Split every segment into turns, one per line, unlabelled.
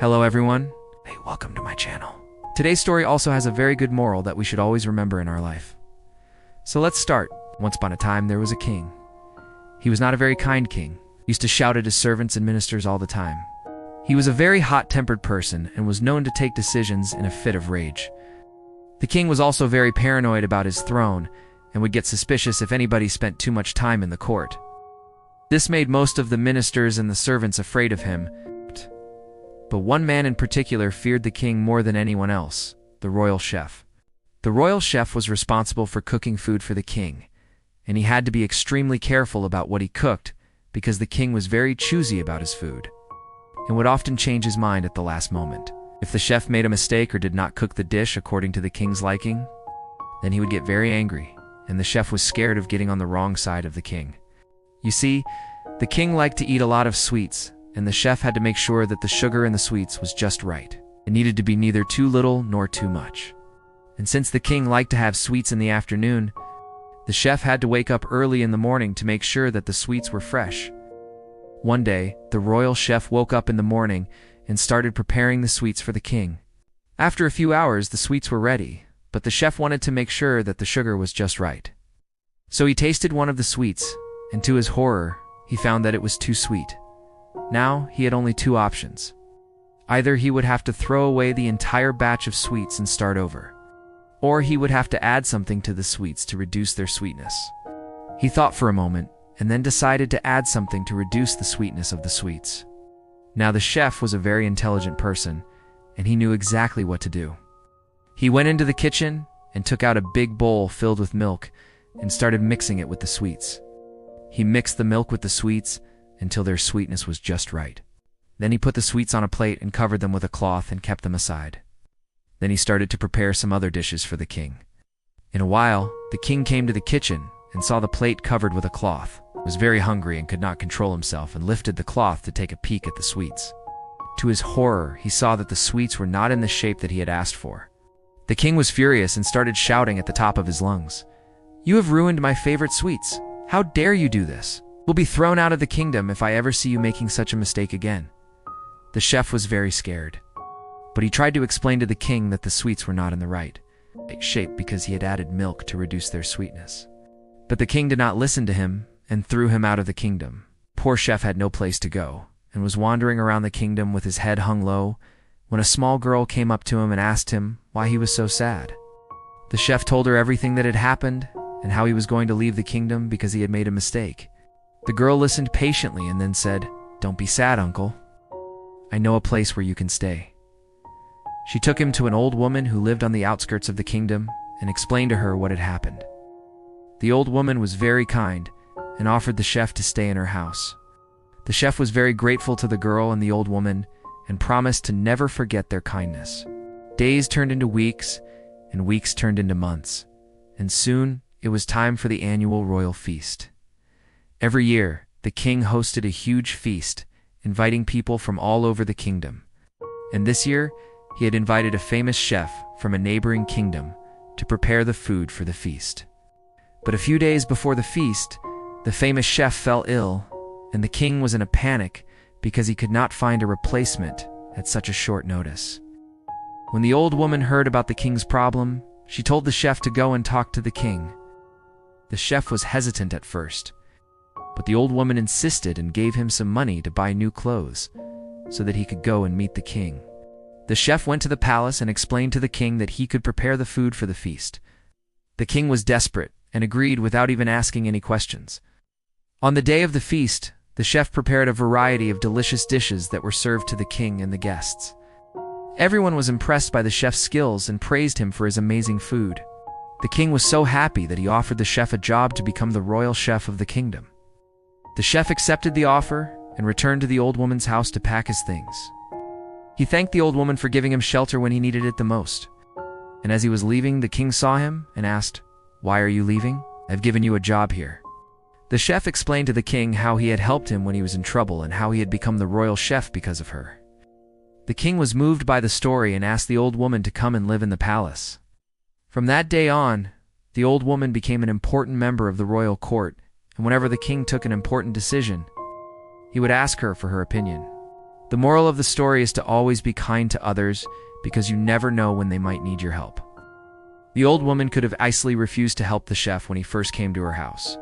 Hello everyone. Hey, welcome to my channel. Today's story also has a very good moral that we should always remember in our life. So let's start. Once upon a time, there was a king. He was not a very kind king. He used to shout at his servants and ministers all the time. He was a very hot-tempered person and was known to take decisions in a fit of rage. The king was also very paranoid about his throne and would get suspicious if anybody spent too much time in the court. This made most of the ministers and the servants afraid of him. But one man in particular feared the king more than anyone else, the royal chef. The royal chef was responsible for cooking food for the king, and he had to be extremely careful about what he cooked because the king was very choosy about his food and would often change his mind at the last moment. If the chef made a mistake or did not cook the dish according to the king's liking, then he would get very angry, and the chef was scared of getting on the wrong side of the king. You see, the king liked to eat a lot of sweets, and the chef had to make sure that the sugar in the sweets was just right. It needed to be neither too little nor too much. And since the king liked to have sweets in the afternoon, the chef had to wake up early in the morning to make sure that the sweets were fresh. One day, the royal chef woke up in the morning and started preparing the sweets for the king. After a few hours, the sweets were ready, but the chef wanted to make sure that the sugar was just right. So he tasted one of the sweets, and to his horror, he found that it was too sweet. Now, he had only two options. Either he would have to throw away the entire batch of sweets and start over, or he would have to add something to the sweets to reduce their sweetness. He thought for a moment, and then decided to add something to reduce the sweetness of the sweets. Now the chef was a very intelligent person, and he knew exactly what to do. He went into the kitchen and took out a big bowl filled with milk and started mixing it with the sweets. He mixed the milk with the sweets until their sweetness was just right. Then he put the sweets on a plate and covered them with a cloth and kept them aside. Then he started to prepare some other dishes for the king. In a while, the king came to the kitchen and saw the plate covered with a cloth. He was very hungry and could not control himself and lifted the cloth to take a peek at the sweets. To his horror, he saw that the sweets were not in the shape that he had asked for. The king was furious and started shouting at the top of his lungs, "You have ruined my favorite sweets! How dare you do this? Will be thrown out of the kingdom if I ever see you making such a mistake again." The chef was very scared, but he tried to explain to the king that the sweets were not in the right shape because he had added milk to reduce their sweetness. But the king did not listen to him and threw him out of the kingdom. Poor chef had no place to go and was wandering around the kingdom with his head hung low when a small girl came up to him and asked him why he was so sad. The chef told her everything that had happened and how he was going to leave the kingdom because he had made a mistake. The girl listened patiently and then said, "Don't be sad, uncle. I know a place where you can stay." She took him to an old woman who lived on the outskirts of the kingdom and explained to her what had happened. The old woman was very kind and offered the chef to stay in her house. The chef was very grateful to the girl and the old woman and promised to never forget their kindness. Days turned into weeks, and weeks turned into months, and soon it was time for the annual royal feast. Every year, the king hosted a huge feast, inviting people from all over the kingdom. And this year, he had invited a famous chef from a neighboring kingdom to prepare the food for the feast. But a few days before the feast, the famous chef fell ill, and the king was in a panic because he could not find a replacement at such a short notice. When the old woman heard about the king's problem, she told the chef to go and talk to the king. The chef was hesitant at first, but the old woman insisted and gave him some money to buy new clothes so that he could go and meet the king. The chef went to the palace and explained to the king that he could prepare the food for the feast. The king was desperate and agreed without even asking any questions. On the day of the feast, the chef prepared a variety of delicious dishes that were served to the king and the guests. Everyone was impressed by the chef's skills and praised him for his amazing food. The king was so happy that he offered the chef a job to become the royal chef of the kingdom. The chef accepted the offer and returned to the old woman's house to pack his things. He thanked the old woman for giving him shelter when he needed it the most. And as he was leaving, the king saw him and asked, "Why are you leaving? I've given you a job here." The chef explained to the king how he had helped him when he was in trouble and how he had become the royal chef because of her. The king was moved by the story and asked the old woman to come and live in the palace. From that day on, the old woman became an important member of the royal court, and whenever the king took an important decision, he would ask her for her opinion. The moral of the story is to always be kind to others because you never know when they might need your help. The old woman could have icily refused to help the chef when he first came to her house,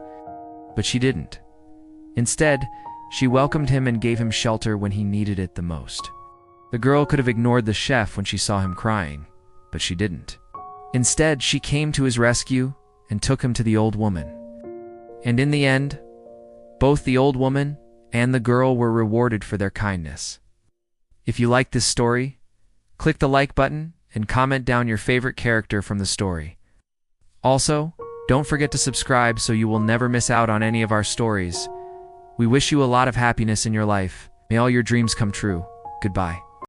but she didn't. Instead, she welcomed him and gave him shelter when he needed it the most. The girl could have ignored the chef when she saw him crying, but she didn't. Instead, she came to his rescue and took him to the old woman. And in the end, both the old woman and the girl were rewarded for their kindness. If you like this story, click the like button and comment down your favorite character from the story. Also, don't forget to subscribe so you will never miss out on any of our stories. We wish you a lot of happiness in your life. May all your dreams come true. Goodbye.